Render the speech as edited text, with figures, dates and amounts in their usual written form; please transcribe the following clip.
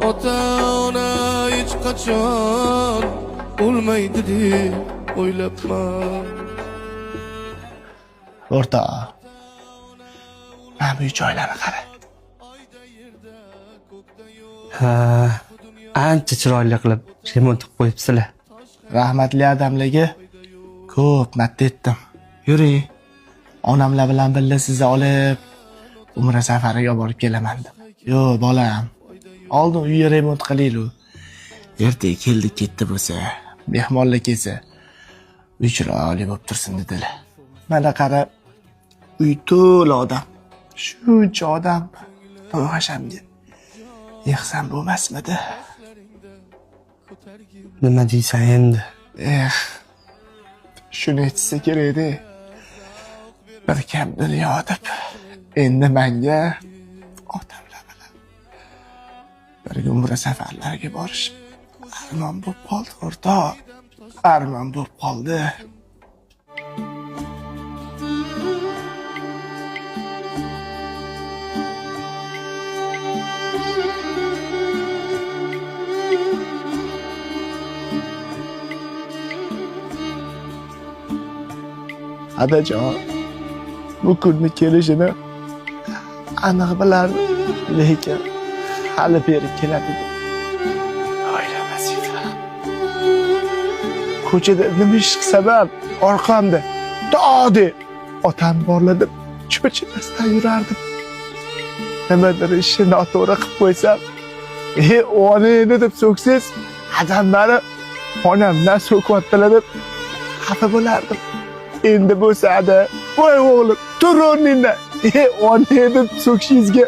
ota ona hech qachon bo'lmaydi deb o'ylabman. O'rta. Mana bu joylarni qara. Ha, ancha chiroyli qilib remont qilib qo'yibsizlar. Rahmatli adamlarga ko'p marta aytdim. Yuring. Onamlar bilan birga sizni olib umra safariga borib kelaman deb. Yo, bolam. Oldin uyni remont qilaylik. Ertaga keldi ketdi bo'lsa, mehmonlar kelsa, uy chiroyli bo'lib tursin dedilar. Mana qara, uy to'la odam. Shuncha odam to'g'ashamga. Yig'sam bo'lmasmidi? Nima deysan endi? Shuni aytsa kerak-da. Bir kam dunyo deb. Endi menga otamlar bilan birga umra safarlariga borish armon bo'lib qoldi, o'rtoq. Armon bo'lib qoldi. Adajon, bu kunni kelishini aniq bilardim, lekin hali beri keladi deb o'ylamas edim. Ko'chada nima ish qilsam, orqamda dodi otam borlar deb cho'chimasdan yurardim. Nimadir ishni noto'g'ri qilib qo'ysam, onangni deb so'ksiz, adamlari onamdan so'kyaptilar deb xafa bo'lardim. Endi bo'lsa-da, voy o'g'lim, tur o'rningdan. Onangni deb so'kishingizga